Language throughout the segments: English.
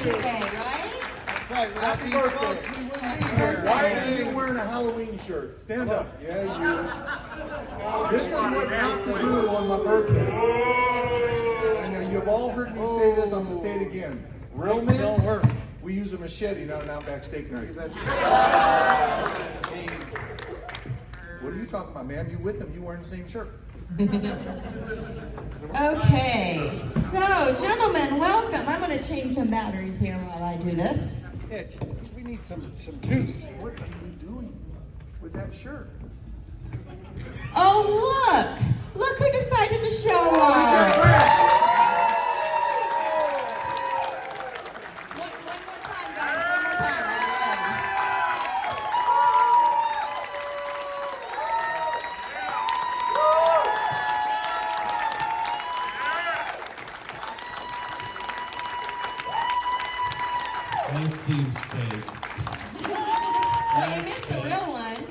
today, right? That's right. Without these folks, we wouldn't be here. Why are you wearing a Halloween shirt? Stand up. Yeah, you. This is what not to do on my birthday. And you've all heard me say this. I'm going to say it again. Real men Don't work. we use a machete, not an Outback steak knife. What are you talking about, ma'am? You with him? You wearing the same shirt? Okay, so gentlemen, welcome. I'm going to change some batteries here while I do this. Yeah, we need some juice. What are you doing with that shirt? Oh, look who decided to show up. One more time, guys. One more time. That seems fake. Well, you missed the real one.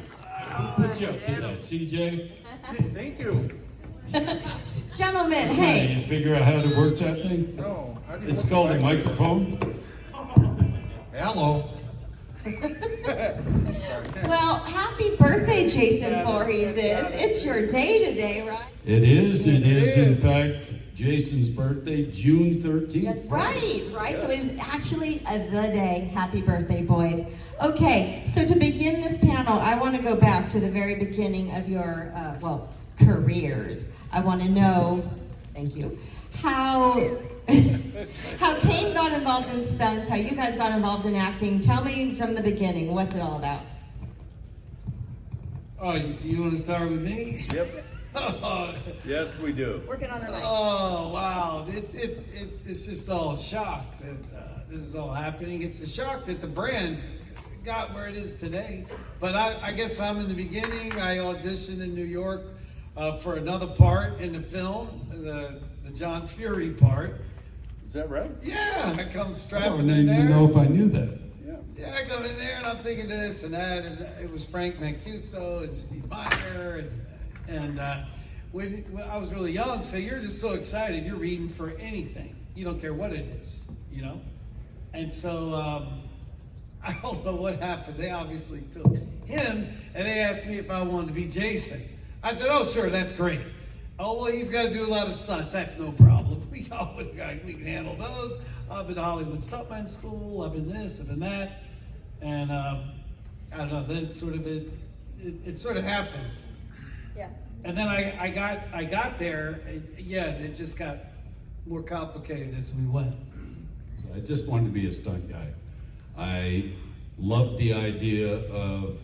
Who put you up to that, CJ? Thank you. Gentlemen, Hey, hey. you figure out how to work that thing? No. How do you It's work called the a microphone. Hello. Well, happy birthday, Jason Voorhees. It's your day today, right? It is. In fact, Jason's birthday, June 13th. That's right. So it is actually the day. Happy birthday, boys. Okay, so to begin this panel, I want to go back to the very beginning of your, careers. I want to know, thank you, how Kane got involved in stunts, how you guys got involved in acting. Tell me from the beginning, what's it all about? Oh, you want to start with me? Yep. Yes, we do. Working on her life. Oh, wow. It's just all shock that this is all happening. It's a shock that the brand got where it is today. But I guess I'm in the beginning. I auditioned in New York for another part in the film, the John Fury part. Is that right? Yeah, I come I strapping don't in there. even know if I knew that. Yeah, I come in there and I'm thinking this and that, and it was Frank Mancuso and Steve Miner, and when I was really young, so you're just so excited, you're reading for anything. You don't care what it is, you know? And so, I don't know what happened. They obviously took him, and they asked me if I wanted to be Jason. I said, oh, sure, that's great. Oh, well, he's got to do a lot of stunts. That's no problem. We can handle those. I've been to Hollywood Stuntman School. I've been this, I've been that. And I don't know, then it sort of happened. Yeah. And then I got there, and yeah, it just got more complicated as we went. I just wanted to be a stunt guy. I loved the idea of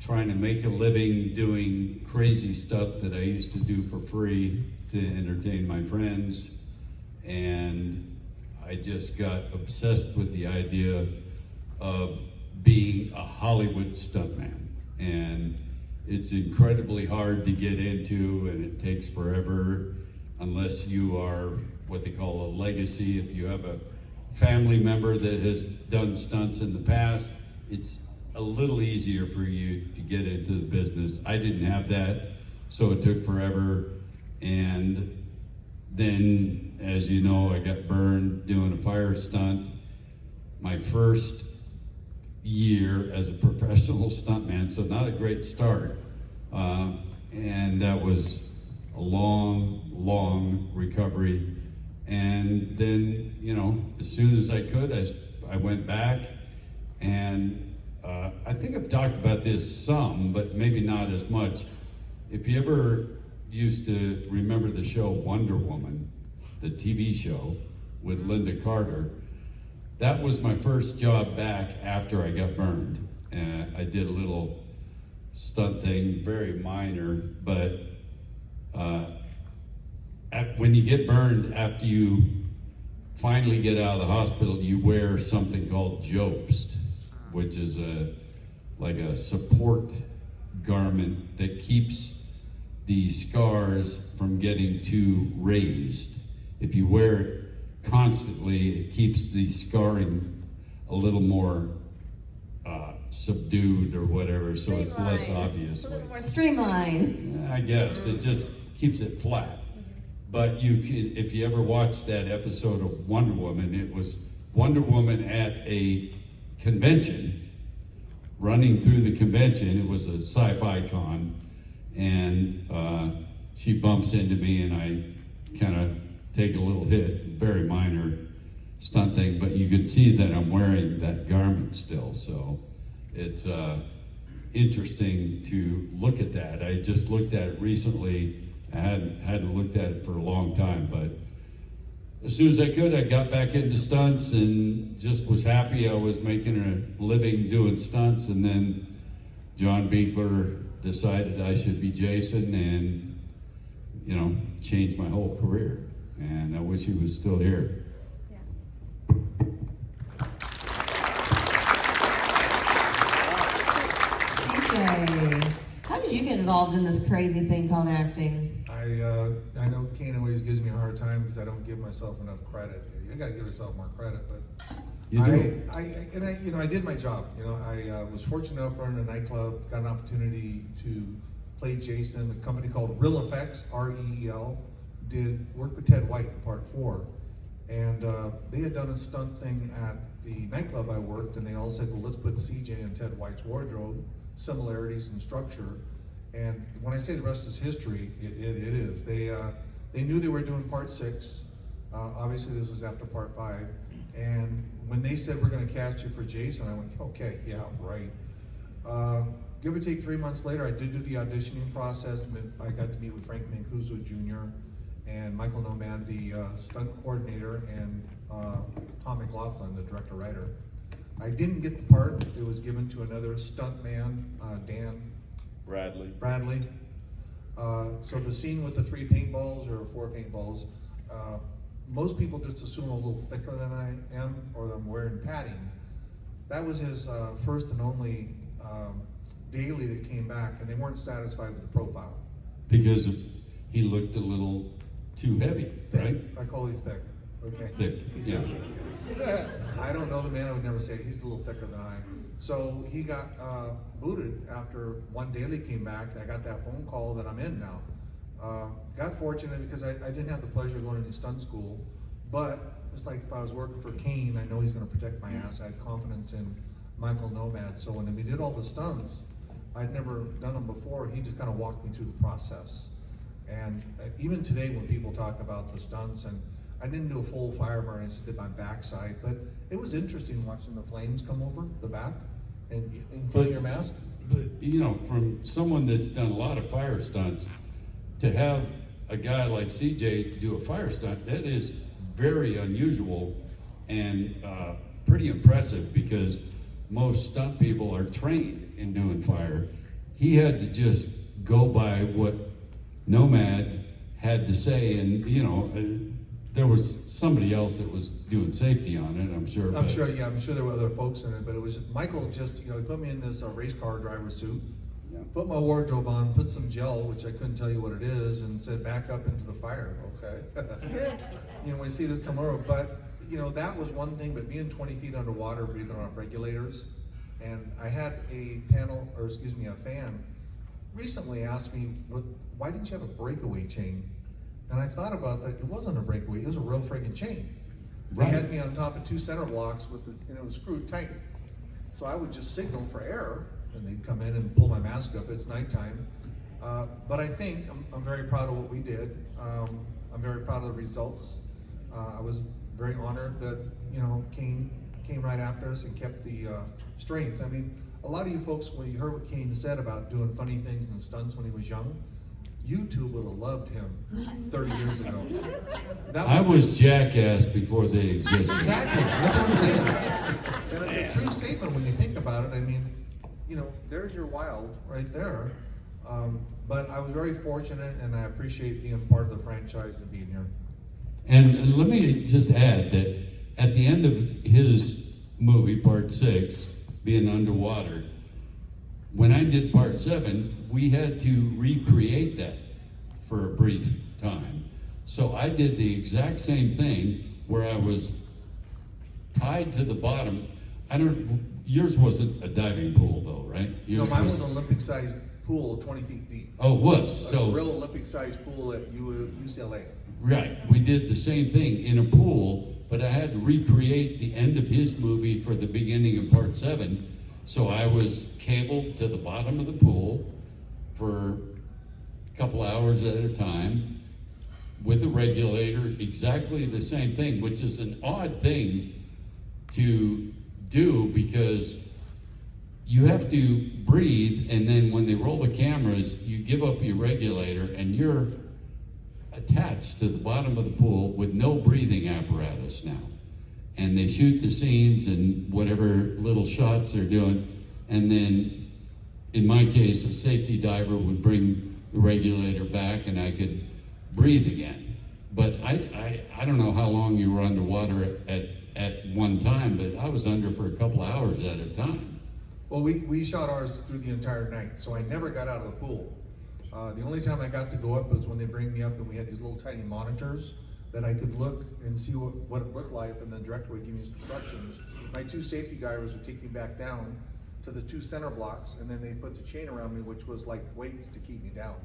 trying to make a living doing crazy stuff that I used to do for free to entertain my friends. And I just got obsessed with the idea of being a Hollywood stuntman. And it's incredibly hard to get into, and it takes forever unless you are what they call a legacy. If you have a family member that has done stunts in the past, it's a little easier for you to get into the business. I didn't have that, so it took forever. And then, as you know, I got burned doing a fire stunt. My first year as a professional stuntman, so not a great start. And that was a long recovery. And then, you know, as soon as I could, I went back. And I think I've talked about this some, but maybe not as much. If you ever used to remember the show Wonder Woman, the TV show with Linda Carter, that was my first job back after I got burned. I did a little stunt thing, very minor, but when you get burned, after you finally get out of the hospital, you wear something called jobst, which is like a support garment that keeps the scars from getting too raised. If you wear it constantly, it keeps the scarring a little more subdued or whatever, so it's less obvious. A little more streamlined. I guess it just keeps it flat. But you can, if you ever watched that episode of Wonder Woman, it was Wonder Woman at a convention, running through the convention. It was a sci-fi con, and she bumps into me, and I kind of take a little hit, very minor stunt thing, but you can see that I'm wearing that garment still, so it's interesting to look at that. I just looked at it recently. I hadn't looked at it for a long time, but as soon as I could, I got back into stunts and just was happy I was making a living doing stunts. And then John Beekler decided I should be Jason, and changed my whole career. And I wish he was still here. CJ, how did you get involved in this crazy thing called acting? I know Kane always gives me a hard time because I don't give myself enough credit. You got to give yourself more credit, but You do. I did my job. I was fortunate enough to run a nightclub, got an opportunity to play Jason. A company called Real Effects, REEL, worked with Ted White in Part 4, and they had done a stunt thing at the nightclub I worked, and they all said, well, let's put CJ in Ted White's wardrobe, similarities in structure. And when I say the rest is history, it is. They knew they were doing Part 6. Obviously, this was after Part 5. And when they said, we're going to cast you for Jason, I went, okay, yeah, right. Give or take 3 months later, I did do the auditioning process. I got to meet with Frank Mancuso Jr. and Michael Nomad, the stunt coordinator, and Tom McLaughlin, the director-writer. I didn't get the part. It was given to another stunt man, Dan Bradley. So the scene with the 3 paintballs or 4 paintballs, most people just assume I'm a little thicker than I am, or that I'm wearing padding. That was his first and only daily that came back, and they weren't satisfied with the profile. Because he looked a little too heavy, right? I call you thick. Okay. Thick, He's yeah. thick. I don't know the man. I would never say it. He's a little thicker than I. So he got booted after one daily came back. I got that phone call that I'm in now. Got fortunate because I didn't have the pleasure of going to any stunt school, but it's like if I was working for Kane, I know he's going to protect my ass. I had confidence in Michael Nomad. So when we did all the stunts, I'd never done them before. He just kind of walked me through the process. And even today when people talk about the stunts, and I didn't do a full fire burn, I just did my backside, but it was interesting watching the flames come over the back and in front of your mask. But from someone that's done a lot of fire stunts, to have a guy like CJ do a fire stunt, that is very unusual and pretty impressive, because most stunt people are trained in doing fire. He had to just go by what Nomad had to say, and there was somebody else that was doing safety on it, I'm sure. I'm sure there were other folks in it, but it was Michael just, he put me in this race car driver suit, put my wardrobe on, put some gel, which I couldn't tell you what it is, and said back up into the fire. Okay. When you see this come over, but that was one thing. But being 20 feet underwater, breathing off regulators, and I had a fan recently asked me, why didn't you have a breakaway chain? And I thought about that. It wasn't a breakaway. It was a real friggin' chain. They had me on top of 2 center blocks and it was screwed tight. So I would just signal for error, and they'd come in and pull my mask up. It's nighttime. But I think I'm very proud of what we did. I'm very proud of the results. I was very honored that Kane came right after us and kept the strength. I mean, a lot of you folks, when you heard what Kane said about doing funny things and stunts when he was young, YouTube would have loved him 30 years ago. I was Jackass before they existed. Exactly, that's what I'm saying. And it's a true statement when you think about it. I mean, there's your wild right there. But I was very fortunate, and I appreciate being part of the franchise and being here. And let me just add that at the end of his movie, Part 6, being underwater, when I did Part 7, we had to recreate that for a brief time. So I did the exact same thing where I was tied to the bottom. Yours wasn't a diving pool though, right? No, mine was an Olympic-sized pool, 20 feet deep. Oh, it was. A real Olympic-sized pool at UCLA. Right, we did the same thing in a pool, but I had to recreate the end of his movie for the beginning of part 7. So I was cabled to the bottom of the pool for a couple hours at a time with a regulator, exactly the same thing, which is an odd thing to do because you have to breathe, and then when they roll the cameras, you give up your regulator and you're attached to the bottom of the pool with no breathing apparatus now. And they shoot the scenes and whatever little shots they're doing, and then in my case, a safety diver would bring the regulator back and I could breathe again. But I don't know how long you were underwater at one time, but I was under for a couple hours at a time. Well, we shot ours through the entire night, so I never got out of the pool. The only time I got to go up was when they bring me up and we had these little tiny monitors that I could look and see what it looked like, and the director would give me instructions. My 2 safety divers would take me back down to the 2 center blocks, and then they put the chain around me, which was like weights to keep me down.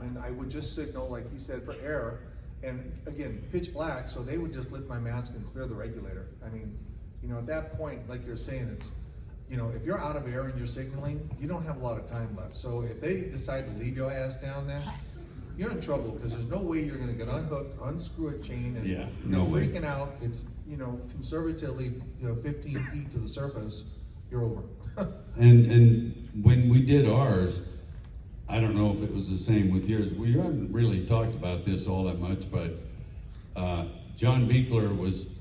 And I would just signal, like he said, for air, and again, pitch black, so they would just lift my mask and clear the regulator. I mean, you know, at that point, like you're saying, it's, you know, if you're out of air and you're signaling, you don't have a lot of time left. So if they decide to leave your ass down there, you're in trouble, because there's no way you're gonna get unhooked, unscrew a chain, and Yeah, you're no way. freaking out. It's, you know, conservatively, 15 feet to the surface, you're over. And when we did ours, I don't know if it was the same with yours. We haven't really talked about this all that much, but John Beekler was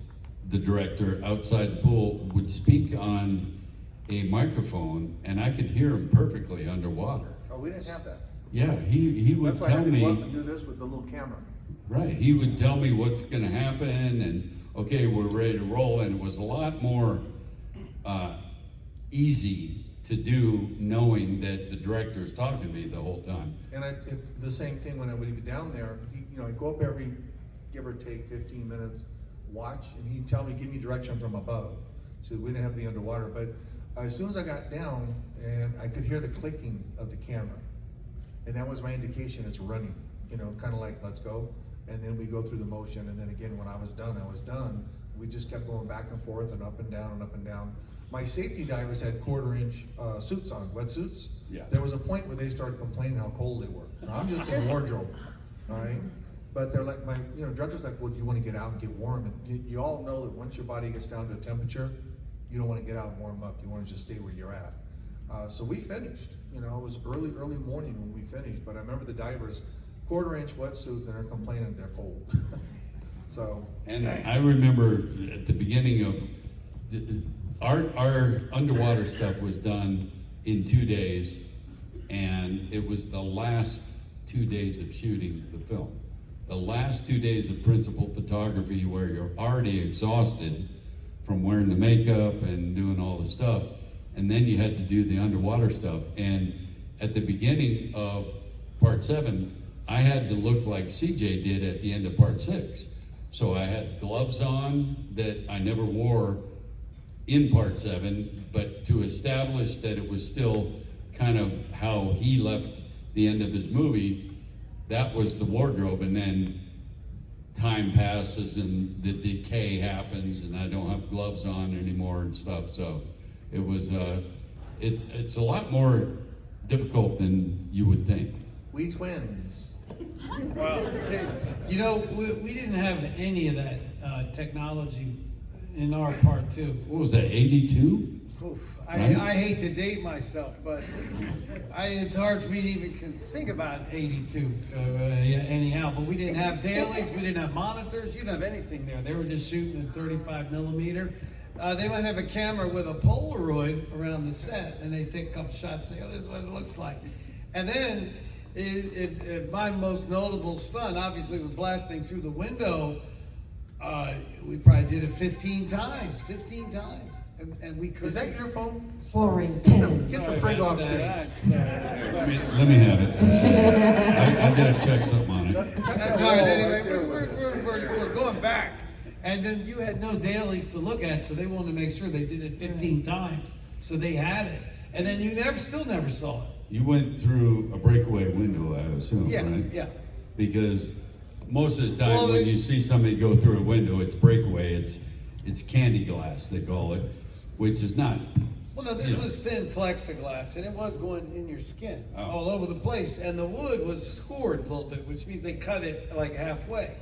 the director outside the pool, would speak on a microphone, and I could hear him perfectly underwater. Oh, we didn't have that. Yeah, he would That's why I tell had to go up me, and do this with the little camera. right, he would tell me what's gonna happen, and okay, we're ready to roll, and it was a lot more easy to do knowing that the director's talking to me the whole time. And if the same thing when I would be down there, I'd go up every, give or take 15 minutes, watch, and he'd tell me, give me direction from above. So we didn't have the underwater, but as soon as I got down, and I could hear the clicking of the camera, and that was my indication it's running, kind of like, let's go. And then we go through the motion, and then again, when I was done, I was done. We just kept going back and forth and up and down and up and down. My safety divers had 1/4-inch suits on, wetsuits. Yeah. There was a point where they started complaining how cold they were. Now, I'm just in wardrobe, all right? But they're like, director's like, well, do you want to get out and get warm? And you all know that once your body gets down to a temperature, you don't want to get out and warm up. You want to just stay where you're at. So we finished. It was early morning when we finished. But I remember the divers, 1/4-inch wetsuits, and they're complaining they're cold. So. And I remember at the beginning of, our underwater stuff was done in 2 days, and it was the last 2 days of shooting the film. The last 2 days of principal photography, where you're already exhausted from wearing the makeup and doing all the stuff, and then you had to do the underwater stuff. And at the beginning of part 7, I had to look like CJ did at the end of part 6. So I had gloves on that I never wore in part 7, but to establish that it was still kind of how he left the end of his movie, that was the wardrobe. And then time passes and the decay happens, and I don't have gloves on anymore and stuff. So it was, it's a lot more difficult than you would think. We twins. Well, We didn't have any of that technology in our part 2. What was that, 82? oof. Right? I hate to date myself, but it's hard for me to even think about 82. Anyhow, but we didn't have dailies, we didn't have monitors, you didn't have anything there. They were just shooting in 35 millimeter. They might have a camera with a Polaroid around the set, and they take a couple shots, say, oh, this is what it looks like. And then, my most notable stunt, obviously, with blasting through the window, we probably did it 15 times. And we couldn't. Is that your phone? Warrington. Get the frig off stage. Let me have it for a second. I gotta check something on it. That's all right. Anyway, we're going back. And then you had no dailies to look at, so they wanted to make sure they did it 15 times, so they had it. And then you still never saw it. You went through a breakaway window, I assume, Yeah, right? yeah. Because most of the time Well, when you see somebody go through a window, it's breakaway. It's candy glass, they call it, which is not. Well, no, this was thin plexiglass, and it was going in your skin all over the place. And the wood was scored a little bit, which means they cut it like halfway.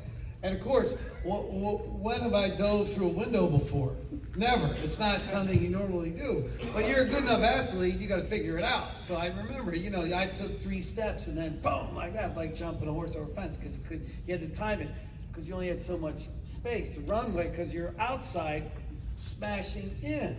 And of course, when have I dove through a window before? Never. It's not something you normally do. But you're a good enough athlete, you got to figure it out. So I remember, you know, I took 3 steps and then boom, like that, like jumping a horse over a fence, because you had to time it, because you only had so much space to run with, because you're outside smashing in.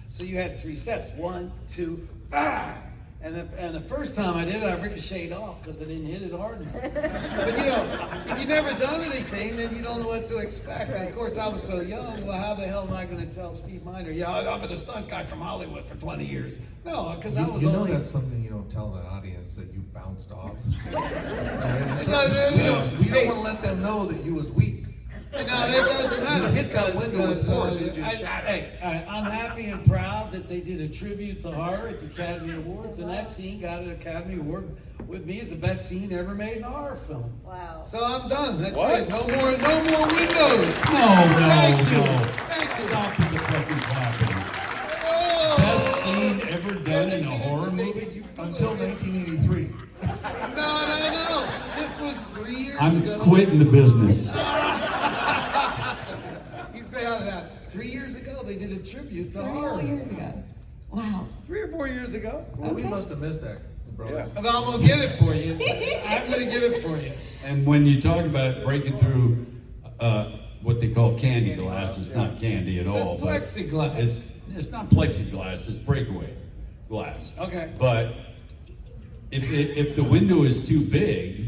So you had 3 steps. 1, 2, ah! And the first time I did it, I ricocheted off because I didn't hit it hard enough. But you know, if you've never done anything, then you don't know what to expect. And of course, I was so young. Well, how the hell am I going to tell Steve Miner? Yeah, I've been a stunt guy from Hollywood for 20 years. No, because I was You know only. that's something you don't tell the audience, that you bounced off. Right? No, We don't want to let them know that you was weak. No, it doesn't matter. Hit that window with force, it just shattered. Hey, I'm happy and proud that they did a tribute to her at the Academy Awards, and that scene got an Academy Award with me as the best scene ever made in a horror film. Wow. So I'm done. That's it. No more windows. No. Thank you. Stop with the fucking clapping. Oh. Best scene ever done in a horror movie? Until 1983. No. This was 3 years I'm ago. quitting the business. You stay out of that. 3 years ago, they did a tribute to 3 her. whole years ago. Wow. 3 or 4 years ago. Well, we Okay. must have missed that, brother. But I'm gonna get it for you. I'm gonna get it for you. And when you talk about breaking through what they call candy glass, it's not candy at all. It's but plexiglass. It's not plexiglass, it's breakaway glass. Okay. But if the window is too big,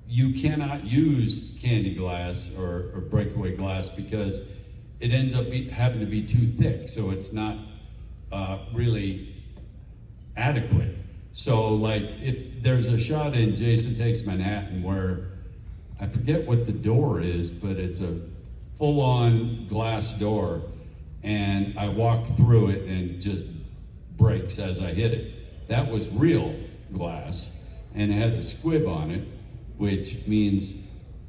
you cannot use candy glass or breakaway glass, because it ends up having to be too thick, so it's not really adequate. So like, if there's a shot in Jason Takes Manhattan where I forget what the door is, but it's a full-on glass door, and I walk through it and it just breaks as I hit it. That was real glass, and it had a squib on it, which means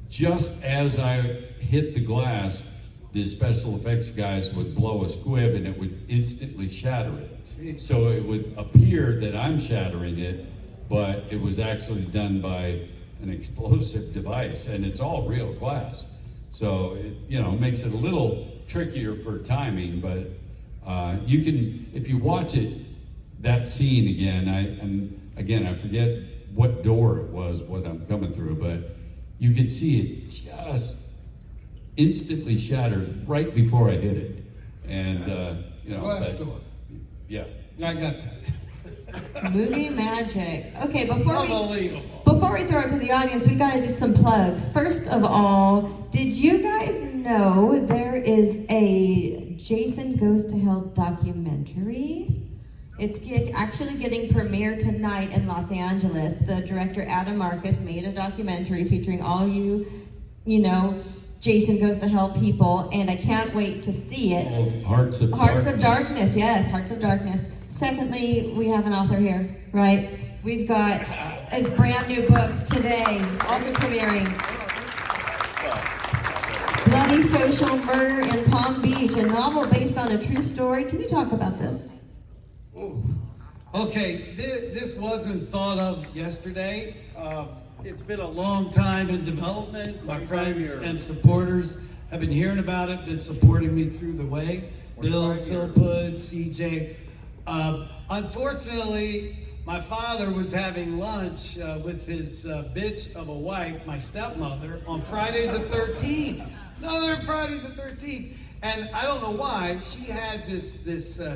just as I hit the glass, the special effects guys would blow a squib and it would instantly shatter it. So it would appear that I'm shattering it, but it was actually done by an explosive device, and it's all real glass. So it makes it a little trickier for timing, but you can, if you watch it, that scene again, I forget what door it was, what I'm coming through, but you can see it just instantly shatters right before I hit it. And, Glass door. Yeah. I got that. Movie magic. Okay, Unbelievable. before we throw it to the audience, we got to do some plugs. First of all, did you guys know there is a Jason Goes to Hell documentary? It's actually getting premiered tonight in Los Angeles. The director, Adam Marcus, made a documentary featuring all you Jason Goes to Hell people, and I can't wait to see it. Oh, Hearts of Darkness, yes, Hearts of Darkness. Secondly, we have an author here, right? We've got his brand new book today, also premiering. Bloody Social Murder in Palm Beach, a novel based on a true story. Can you talk about this? Okay, this wasn't thought of yesterday. It's been a long time in development. My friends and supporters have been hearing about it, been supporting me through the way. Bill, Phil Pud, CJ. Unfortunately, my father was having lunch with his bitch of a wife, my stepmother, on Friday the 13th. Another Friday the 13th. And I don't know why, she had this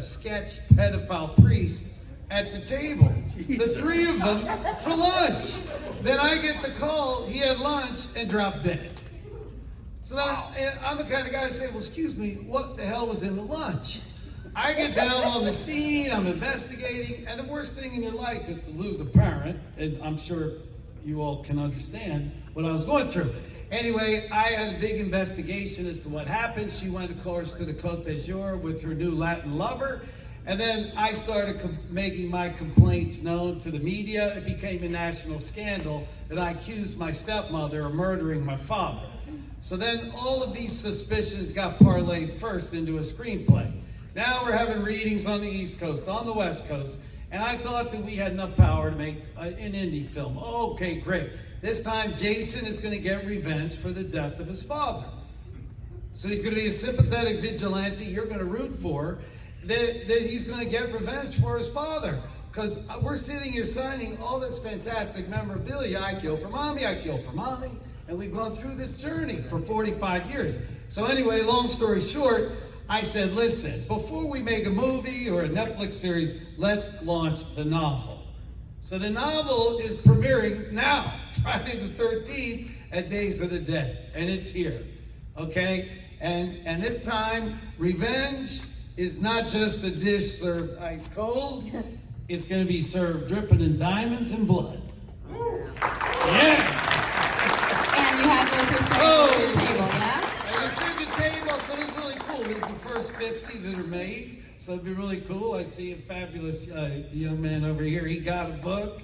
sketch pedophile priest at the table. The 3 of them for lunch. Then I get the call, he had lunch and dropped dead. So then I'm the kind of guy to say, well, excuse me, what the hell was in the lunch? I get down on the scene, I'm investigating, and the worst thing in your life is to lose a parent, and I'm sure you all can understand what I was going through. Anyway, I had a big investigation as to what happened. She went, of course, to the Côte d'Azur with her new Latin lover, And then I started making my complaints known to the media. It became a national scandal that I accused my stepmother of murdering my father. So then all of these suspicions got parlayed first into a screenplay. Now we're having readings on the East Coast, on the West Coast, and I thought that we had enough power to make an indie film. Okay, great. This time Jason is going to get revenge for the death of his father. So he's going to be a sympathetic vigilante you're going to root for, that he's going to get revenge for his father. Because we're sitting here signing all this fantastic memorabilia. I kill for mommy, I kill for mommy. And we've gone through this journey for 45 years. So anyway, long story short, I said, listen, before we make a movie or a Netflix series, let's launch the novel. So the novel is premiering now, Friday the 13th at Days of the Dead. And it's here, okay? And this time, revenge is not just a dish served ice cold. It's going to be served dripping in diamonds and blood. Yeah. And you have those for sale on your table, yeah? And it's in the table, so this is really cool. This is the first 50 that are made, so it'd be really cool. I see a fabulous young man over here. He got a book.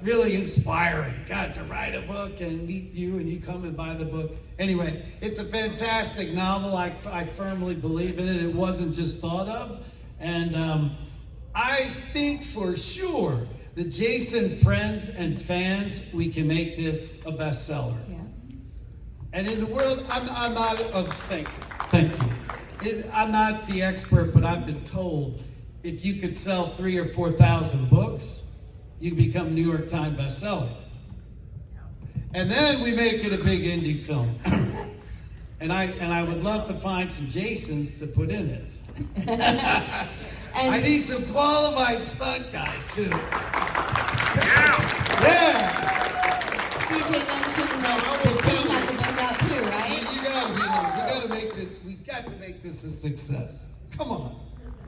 Really inspiring. Got to write a book and meet you, and you come and buy the book. Anyway, it's a fantastic novel. I firmly believe in it. It wasn't just thought of. And I think for sure the Jason friends and fans, we can make this a bestseller. Yeah. And in the world, I'm not, thank you. I'm not the expert, but I've been told if you could sell 3,000 or 4,000 books, you become New York Times bestseller. And then we make it a big indie film. and I would love to find some Jasons to put in it. And I need some qualified stunt guys too. Yeah. Yeah. CJ mentioned that the Kane has a book out too, right? You gotta make this. We got to make this a success. Come on.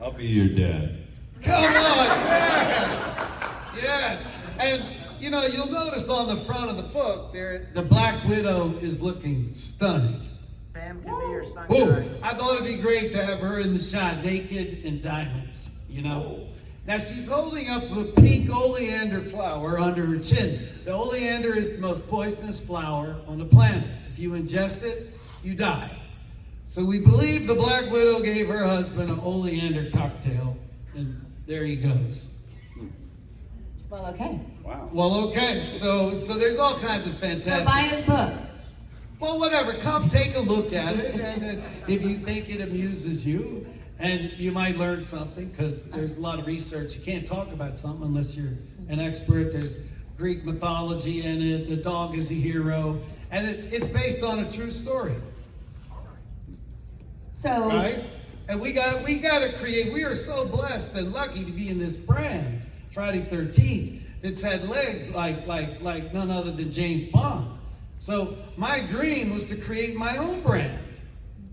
I'll be your dad. Come on. Yes. Yes. And you know, you'll notice on the front of the book there, the Black Widow is looking stunning. Bam, give me your stunt Whoa. guy. I thought it'd be great to have her in the shot, naked in diamonds, you know. Now she's holding up the pink oleander flower under her chin. The oleander is the most poisonous flower on the planet. If you ingest it, you die. So we believe the Black Widow gave her husband an oleander cocktail, and there he goes. Well, okay. Wow. Well, okay, so there's all kinds of So fantastic... buy his book. Well, whatever, come take a look at it, and if you think it amuses you, and you might learn something, because there's a lot of research. You can't talk about something unless you're an expert. There's Greek mythology in it, the dog is a hero, and it's based on a true story. So, Guys, and we got to create. We are so blessed and lucky to be in this brand, Friday 13th. It's had legs like none other than James Bond. So my dream was to create my own brand.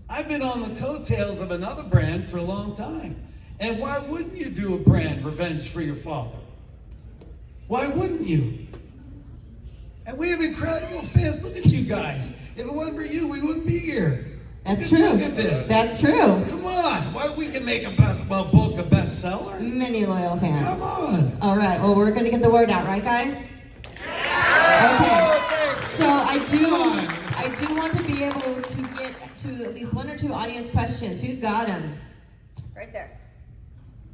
I've been on the coattails of another brand for a long time. And why wouldn't you do a brand, Revenge for Your Father? Why wouldn't you? And we have incredible fans. Look at you guys. If it wasn't for you, we wouldn't be here. that's Look true. at this. That's true. Come on. Why we can make a book a bestseller? Many loyal fans. Come on. All right. Well, we're going to get the word out, right, guys? Okay. So I do want to be able to get to at least one or two audience questions. Who's got them? Right there.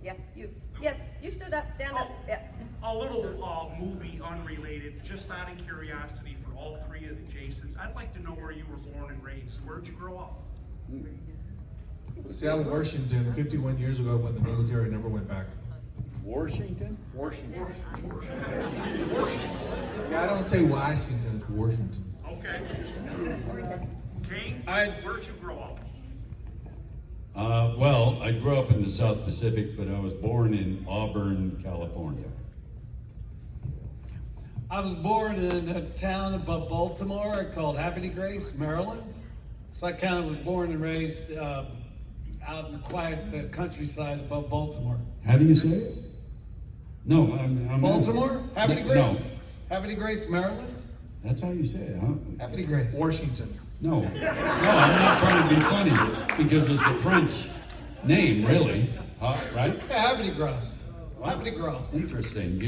Yes, you. Yes, you stood up. Stand up. Yeah. A little movie unrelated, just out of curiosity for all three of the Jasons. I'd like to know where you were born and raised. Where'd you grow up? Seattle, Washington, 51 years ago when the military never went back. Washington? Washington. Yeah, I don't say Washington, it's Washington. Okay. Kane, I- where'd you grow up? Well, I grew up in the South Pacific, but I was born in Auburn, California. I was born in a town above Baltimore called Happy Grace, Maryland. So I kind of was born and raised out in the quiet countryside above Baltimore. How do you say it? No, I'm Baltimore? Happy No, Grace? Happy Grace, Maryland? that's how you say it, huh? Happy Grace. Washington. No, I'm not trying to be funny because it's a French name, really. Right? Yeah, happy to gross. Happy to grow. Interesting.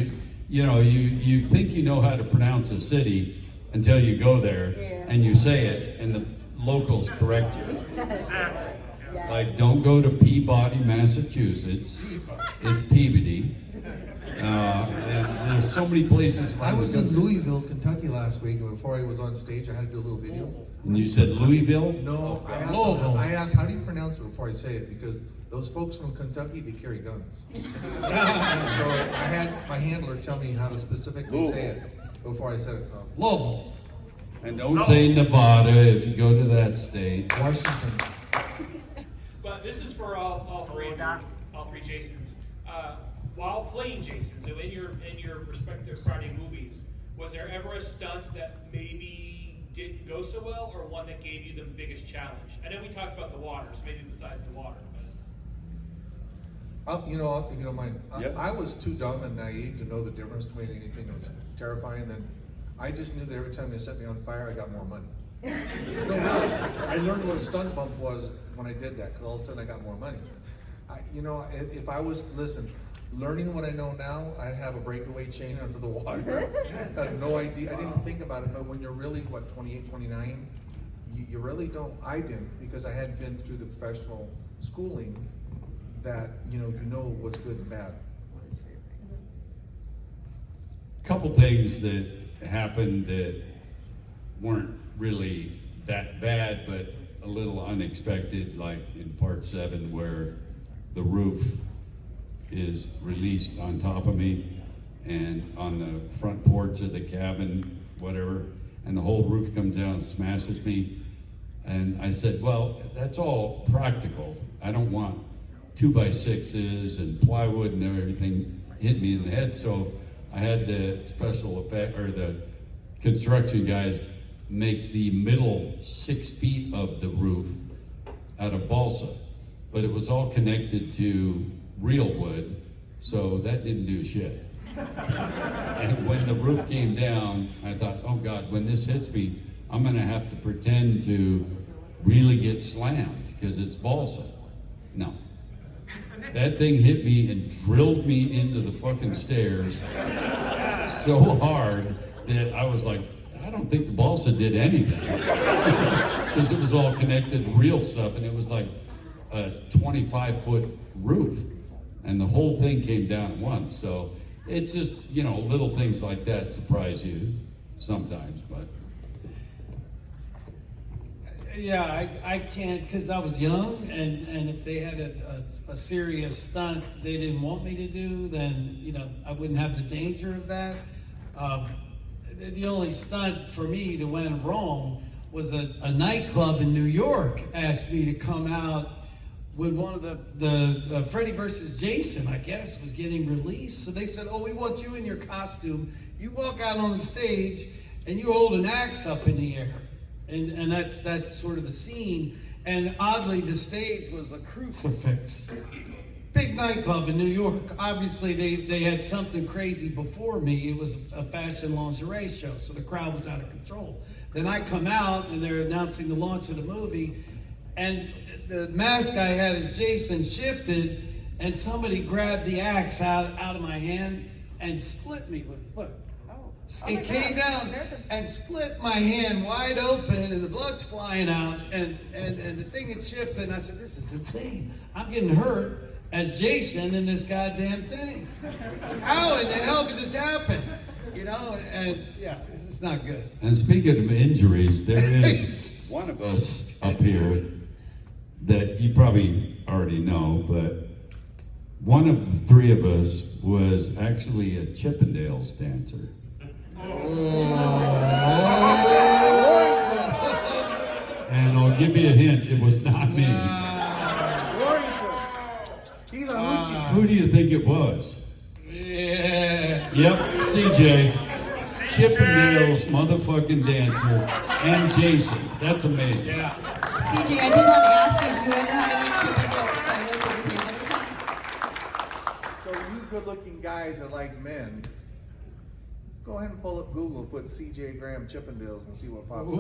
You think you know how to pronounce a city until you go there and you say it and the locals correct you. Exactly. Yeah. Like, don't go to Peabody, Massachusetts. It's Peabody. And there's so many places. I was in Louisville, Kentucky last week, and before I was on stage, I had to do a little video. And you said Louisville? No, Louisville. I asked, how do you pronounce it before I say it? Because those folks from Kentucky, they carry guns. So I had my handler tell me how to specifically say it before I said it. So. Louisville. And don't say Nevada if you go to that state. Washington. But this is for all three Jasons. While playing Jason, so in your respective Friday movies, was there ever a stunt that maybe didn't go so well, or one that gave you the biggest challenge? I know we talked about the water, so maybe besides the water. If you don't mind, Yep. I was too dumb and naive to know the difference between anything that was terrifying. Then I just knew that every time they set me on fire, I got more money. No, really. I learned what a stunt bump was when I did that, because all of a sudden I got more money. If I was, learning what I know now, I'd have a breakaway chain under the water. I had no idea. I didn't think about it, but when you're really, 28, 29, you really don't. I didn't, because I hadn't been through the professional schooling that, you know what's good and bad. Couple things that happened that weren't really that bad, but a little unexpected, like in part 7 where the roof is released on top of me and on the front porch of the cabin, whatever, and the whole roof comes down and smashes me. And I said, well, that's all practical. I don't want 2x6s and plywood and everything hit me in the head. So I had the special effect, or the construction guys make the middle 6 feet of the roof out of balsa, but it was all connected to real wood, so that didn't do shit. And when the roof came down, I thought, oh God, when this hits me, I'm gonna have to pretend to really get slammed because it's balsa. No. That thing hit me and drilled me into the fucking stairs so hard that I was like, I don't think the balsa did anything. Because it was all connected to real stuff, and it was like a 25-foot roof. And the whole thing came down at once. So it's just, little things like that surprise you sometimes, but. Yeah, I can't, because I was young, and if they had a serious stunt they didn't want me to do, then, I wouldn't have the danger of that. The only stunt for me that went wrong was a nightclub in New York asked me to come out when one of the Freddy versus Jason, I guess, was getting released. So they said, oh, we want you in your costume. You walk out on the stage and you hold an axe up in the air. And that's sort of the scene. And oddly, the stage was a crucifix. Big nightclub in New York. Obviously, they had something crazy before me. It was a fashion lingerie show, so the crowd was out of control. Then I come out, and they're announcing the launch of the movie, and the mask I had as Jason shifted, and somebody grabbed the axe out of my hand and split me with, look. It came down and split my hand wide open, and the blood's flying out, and the thing had shifted, and I said, this is insane. I'm getting hurt as Jason in this goddamn thing. How in the hell could this happen? And yeah, this is not good. And speaking of injuries, there is one of us up here that you probably already know, but one of the three of us was actually a Chippendales dancer. And I'll give you a hint, it was not me. He's a hoochie. Who do you think it was? Yeah. Yep, CJ. Chippendales motherfucking dancer and Jason. That's amazing. Yeah. CJ, I did want to ask you, do you ever have any Chippendales photos that you take with us? So you good-looking guys that like men, go ahead and pull up Google, put CJ Graham Chippendales, and see what pops up.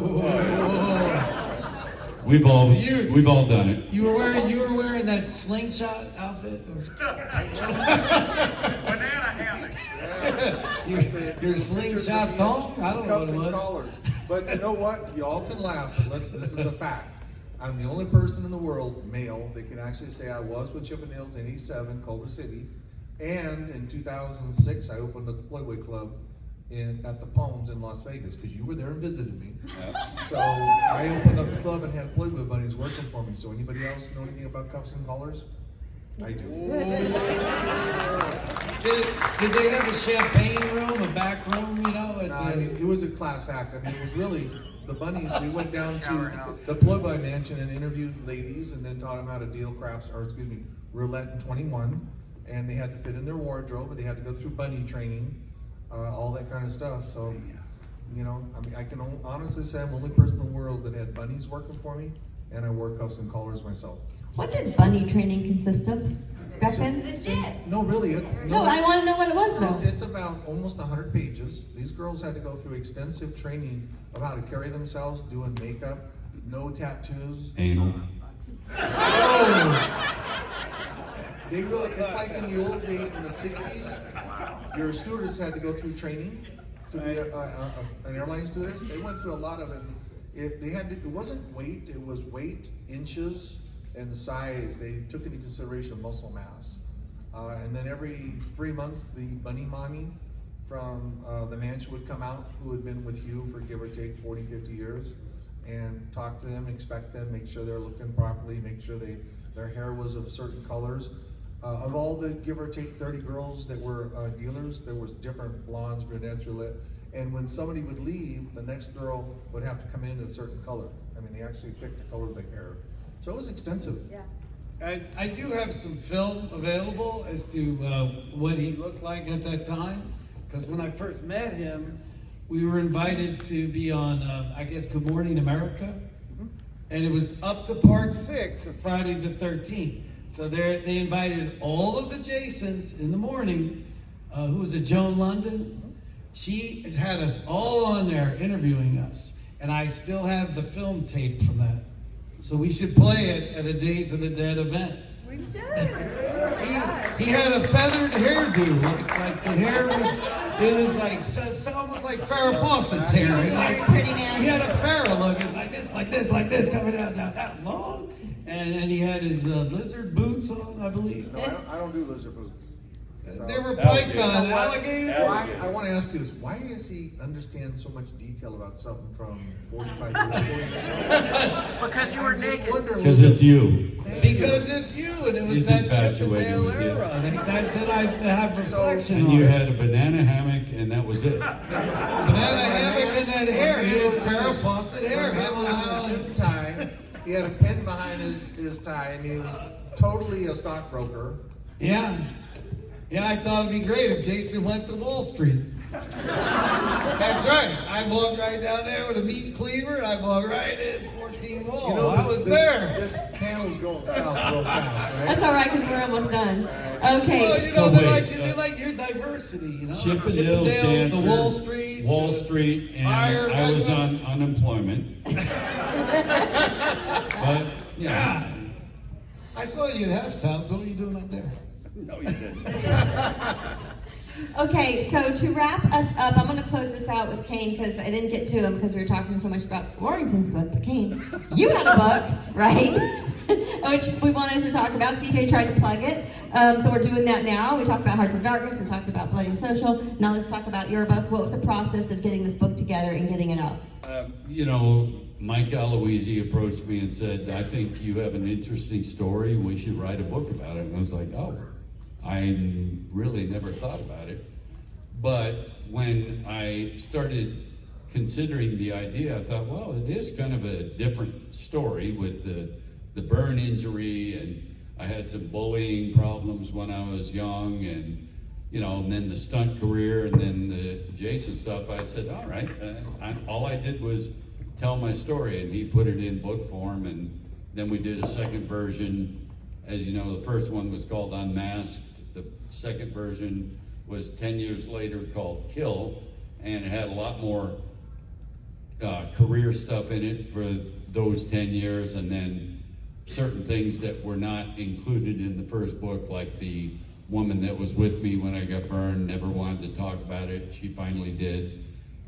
We've all done it. You were wearing that slingshot outfit? outfit? Banana hammock. Your slingshot thong? I don't know what Cuffs it and was. collars. But you know what? You all can laugh, but this is a fact. I'm the only person in the world, male, that can actually say I was with Chippendales in '87, Culver City, and in 2006 I opened up the Playboy Club at the Palms in Las Vegas, because you were there and visited me. So I opened up the club and had Playboy bunnies working for me. So anybody else know anything about cuffs and collars? I do. Did they have a champagne room, a back room, you know? No, I mean, it was a class act. I mean, it was really the bunnies. We went down to the Playboy Mansion and interviewed ladies, and then taught them how to deal roulette and 21, and they had to fit in their wardrobe, and they had to go through bunny training, all that kind of stuff. So, you know, I mean, I can honestly say I'm the only person in the world that had bunnies working for me, and I wore cuffs and collars myself. What did bunny training consist of back then? No, really. No, I want to know what it was though. It's about almost 100 pages. These girls had to go through extensive training of how to carry themselves, doing makeup, no tattoos. Anal. They really, it's like in the old days in the 60s, your stewardess had to go through training to be an airline stewardess. They went through a lot of it. It wasn't weight, it was weight, inches, and the size. They took into consideration muscle mass. And then every 3 months, the bunny mommy from the mansion would come out, who had been with you for give or take 40, 50 years, and talk to them, inspect them, make sure they're looking properly, make sure their hair was of certain colors. Of all the give or take 30 girls that were dealers, there was different blondes, brunettes, roulette. And when somebody would leave, the next girl would have to come in a certain color. I mean, they actually picked the color of the hair. So it was extensive. Yeah. I do have some film available as to what he looked like at that time, because when I first met him, we were invited to be on, I guess, Good Morning America, and it was up to part 6 of Friday the 13th. So they invited all of the Jasons in the morning. Who was it, Joan London? She had us all on there interviewing us, and I still have the film tape from that. So we should play it at a Days of the Dead event. We should. He had a feathered hairdo, like the hair was, it was like, almost like Farrah Fawcett's hair. He was a very pretty man. He had a Farrah looking like this, coming down that long. And he had his lizard boots on, I believe. No, I don't do lizard boots. They were python, alligator. I want to ask you this: why does he understand so much detail about something from 45 years ago? Because you were naked. Because it's you. Because it's you, and it was He's that infatuated Chippendale with you. era. That I have reflection And on. you had a banana hammock, and that was it. Banana hammock and that hair. He had Farrah Fawcett hair. He was in a suit and tie. He had a pin behind his tie, and he was totally a stockbroker. Yeah. Yeah, I thought it'd be great if Jason went to Wall Street. That's right. I'd walk right down there with a meat cleaver, and I'd walk right in 14 Wall. I was there. This panel's going south real fast, right? That's all right because we're almost done. Okay. Well, you know, So they wait, like your diversity, you know? Chippendales dancer, the Wall Street. Wall Street, and Fire, I was on unemployment. But yeah, I saw you at Half's house. What were you doing up there? No, you didn't. Okay, so to wrap us up, I'm going to close this out with Kane because I didn't get to him because we were talking so much about Warrington's book. But Kane, you had a book, right? Which we wanted to talk about. CJ tried to plug it, so we're doing that now. We talked about Hearts of Darkness. We talked about Bloody Social. Now let's talk about your book. What was the process of getting this book together and getting it out? you know, Mike Aloisi approached me and said, I think you have an interesting story. We should write a book about it. And I was like, oh, I really never thought about it. But when I started considering the idea, I thought, well, it is kind of a different story with the burn injury, and I had some bullying problems when I was young, and you know, and then the stunt career, and then the Jason stuff. I said, all right, all I did was tell my story, and he put it in book form, and then we did a second version. As you know, the first one was called Unmasked. The second version was 10 years later called Kill, and it had a lot more career stuff in it for those 10 years, and then certain things that were not included in the first book, like the woman that was with me when I got burned never wanted to talk about it. She finally did.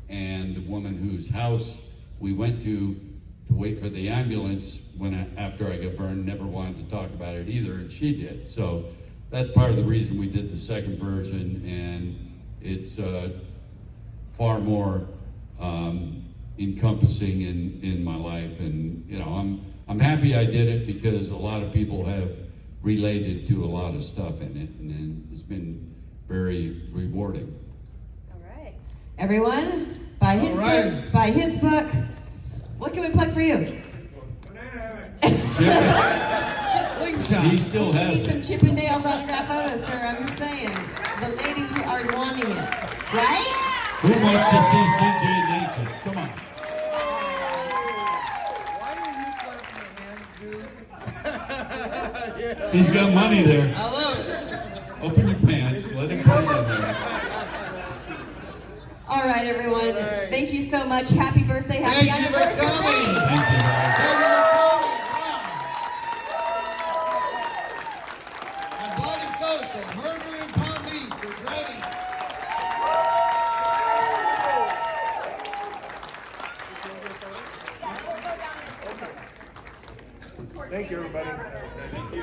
And the woman whose house we went to wait for the ambulance after I got burned never wanted to talk about it either, and she did. So that's part of the reason we did the second version, and it's far more encompassing in my life. And you know, I'm happy I did it because a lot of people have related to a lot of stuff in it, and it's been very rewarding. All right. Everyone, buy his book. Buy his book. What can we plug for you? He still has Need it. some Chippendales autograph photos, sir. I'm just saying. The ladies are wanting it, right? Who wants to see CJ naked? Come on. Why are you clapping your hands, dude? He's got money there. I love it. Open your pants. Let him put it in there. All right, everyone. Thank you so much. Happy birthday. Happy Thank you for anniversary. coming. Thank you. Thank you for coming. Wow. And Bobby Sosa, Murder in Palm Beach is ready. Thank you, everybody. Thank you.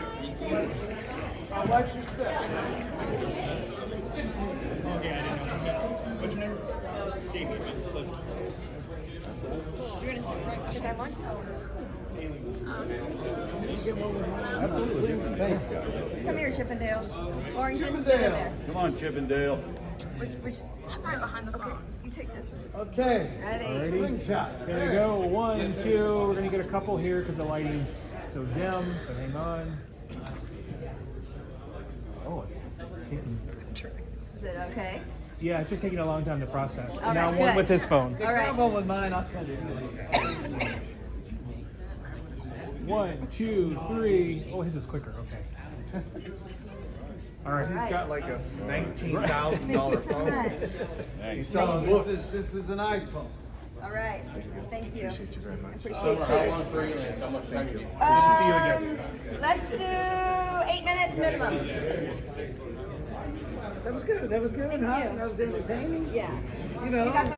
I'll let you sit. Is that one? Come here, Chippendales. Warrington, get in there. Come on, Chippendale. Which, I'm right behind the phone. You take this one. Okay. Ready? Slingshot. Here we go. 1, 2. We're gonna get a couple here because the lighting's so dim. So hang on. Oh, it's taking. Is it okay? Yeah, it's just taking a long time to process. All Now right, one good. with his phone. All right. One with mine. I'll send it. 1, 2, 3. Oh, his is quicker. Okay. All right. He's got like a $19,000 phone. He's selling books. This is an iPhone. All right. Thank you. Appreciate you very much. Appreciate How long for you and how much time you need? Let's do 8 minutes minimum. That was good. That was good. Thank you. That was entertaining. Yeah. You know.